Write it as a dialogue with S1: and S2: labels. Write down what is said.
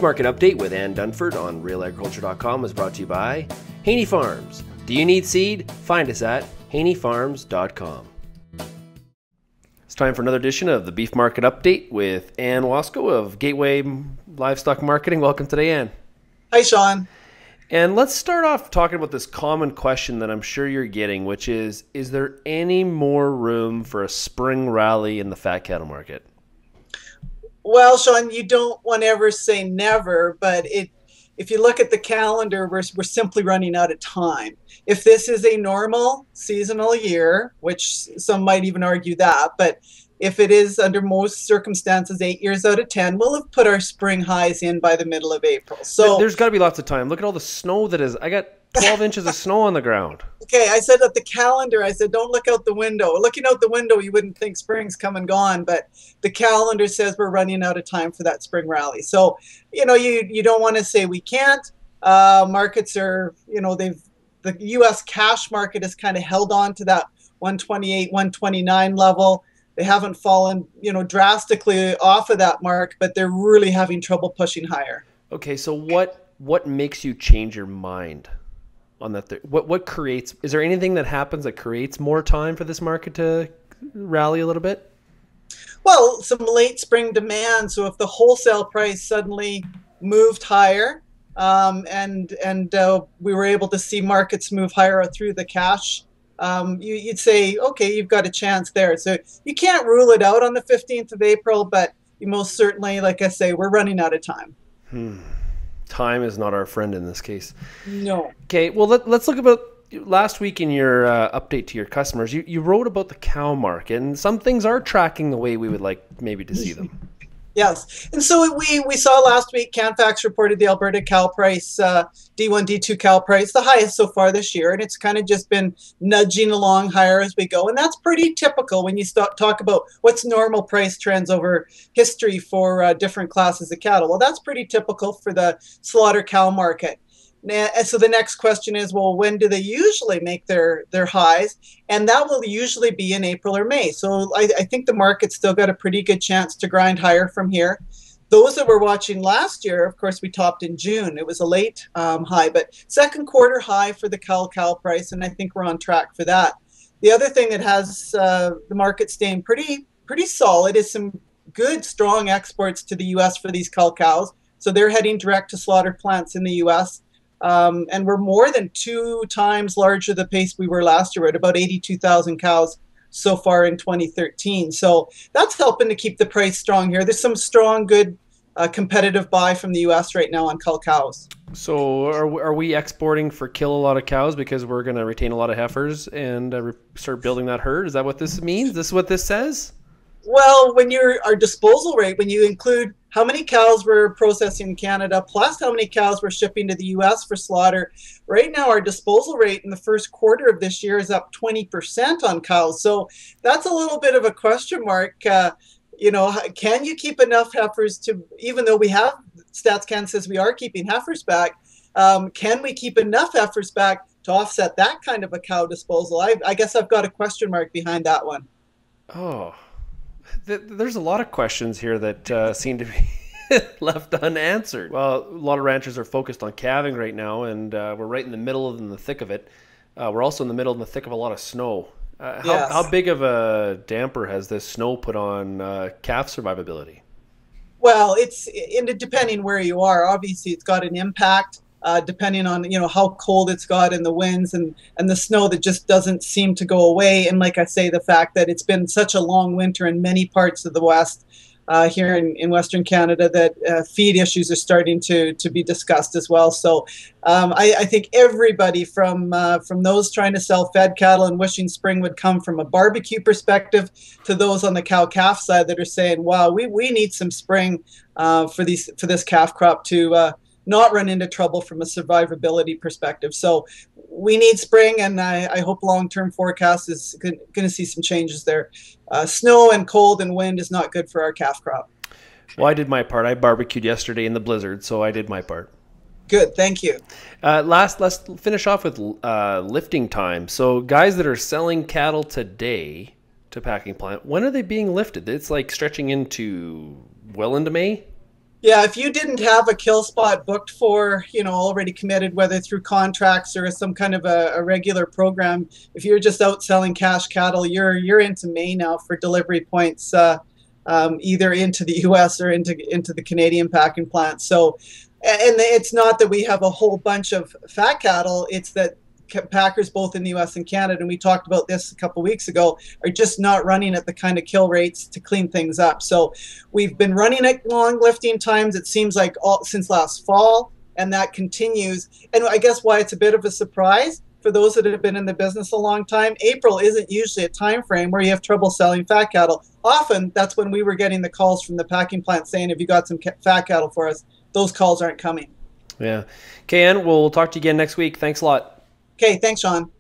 S1: Beef Market Update with Ann Dunford on RealAgriculture.com is brought to you by Haney Farms. Do you need seed? Find us at HaneyFarms.com. It's time for another edition of the Beef Market Update with Ann Wasko of Gateway Livestock Marketing. Welcome today, Ann.
S2: Hi, Sean.
S1: And let's start off talking about this common question that I'm sure you're getting, which is there any more room for a spring rally in the fat cattle market?
S2: Well, Sean, you don't want to ever say never, but if you look at the calendar, we're simply running out of time. If this is a normal seasonal year, which some might even argue that, but if it is under most circumstances 8 years out of 10, we'll have put our spring highs in by the middle of April. So
S1: there's got to be lots of time. Look at all the snow that is. I got 12 inches of snow on the ground.
S2: Okay, I said at the calendar, I said, don't look out the window. Looking out the window, you wouldn't think spring's come and gone, but the calendar says we're running out of time for that spring rally. So, you don't want to say we can't. Markets are, the U.S. cash market has kind of held on to that 128, 129 level. They haven't fallen, drastically off of that mark, but they're really having trouble pushing higher.
S1: Okay, so what makes you change your mind on that? What creates? Is there anything that happens that creates more time for this market to rally a little bit?
S2: Well, some late spring demand. So if the wholesale price suddenly moved higher, and we were able to see markets move higher through the cash, you'd say, okay, you've got a chance there. So you can't rule it out on the 15th of April, but you most certainly, like I say, we're running out of time.
S1: Time is not our friend in this case.
S2: No.
S1: Okay, well, let's look about last week in your update to your customers. You wrote about the cow market, and some things are tracking the way we would like maybe to see them.
S2: Yes, and so we saw last week, Canfax reported the Alberta cow price, D1, D2 cow price, the highest so far this year, and it's kind of just been nudging along higher as we go, and that's pretty typical when you talk about what's normal price trends over history for different classes of cattle. Well, that's pretty typical for the slaughter cow market. And so the next question is, well, when do they usually make their highs? And that will usually be in April or May. So I think the market's still got a pretty good chance to grind higher from here. Those that were watching last year, of course, we topped in June. It was a late high, but second quarter high for the cow price, and I think we're on track for that. The other thing that has the market staying pretty solid is some good, strong exports to the U.S. for these cows. So they're heading direct to slaughter plants in the U.S., and we're more than 2 times larger the pace we were last year. We're at about 82,000 cows so far in 2013. So that's helping to keep the price strong here. There's some strong, good, competitive buy from the U.S. right now on cows.
S1: So are we exporting for kill a lot of cows because we're going to retain a lot of heifers and start building that herd? Is that what this means? This is what this says?
S2: Well, our disposal rate, when you include how many cows we're processing in Canada, plus how many cows we're shipping to the U.S. for slaughter, right now our disposal rate in the first quarter of this year is up 20% on cows. So that's a little bit of a question mark. Can you keep enough heifers to, even though we have, StatsCan says we are keeping heifers back, can we keep enough heifers back to offset that kind of a cow disposal? I guess I've got a question mark behind that one.
S1: Oh. There's a lot of questions here that seem to be left unanswered. Well, a lot of ranchers are focused on calving right now, and we're right in the middle of the thick of it. We're also in the middle and the thick of a lot of snow.
S2: Yes.
S1: How big of a damper has this snow put on calf survivability?
S2: Well, it's depending where you are. Obviously, it's got an impact. Depending on how cold it's got and the winds and the snow that just doesn't seem to go away, and like I say, the fact that it's been such a long winter in many parts of the West, here in Western Canada, that feed issues are starting to be discussed as well. So I think everybody from those trying to sell fed cattle and wishing spring would come from a barbecue perspective to those on the cow-calf side that are saying, wow, we need some spring for this calf crop to not run into trouble from a survivability perspective. So we need spring, and I hope long-term forecast is going to see some changes there. Snow and cold and wind is not good for our calf crop.
S1: Well, I did my part. I barbecued yesterday in the blizzard, so I did my part.
S2: Good, thank you.
S1: Let's finish off with lifting time. So guys that are selling cattle today to packing plant, when are they being lifted? It's like stretching into well into May?
S2: Yeah, if you didn't have a kill spot booked for, already committed, whether through contracts or some kind of a regular program, if you're just out selling cash cattle, you're into May now for delivery points, either into the U.S. or into the Canadian packing plant. So, and it's not that we have a whole bunch of fat cattle; it's that packers both in the U.S. and Canada, and we talked about this a couple weeks ago, are just not running at the kind of kill rates to clean things up. So we've been running at long lifting times, it seems like, since last fall, and that continues. And I guess why it's a bit of a surprise for those that have been in the business a long time, April isn't usually a time frame where you have trouble selling fat cattle. Often that's when we were getting the calls from the packing plant saying, have you got some fat cattle for us? Those calls aren't coming.
S1: Yeah. Okay, Ann, we'll talk to you again next week. Thanks a lot.
S2: Okay, thanks, Sean.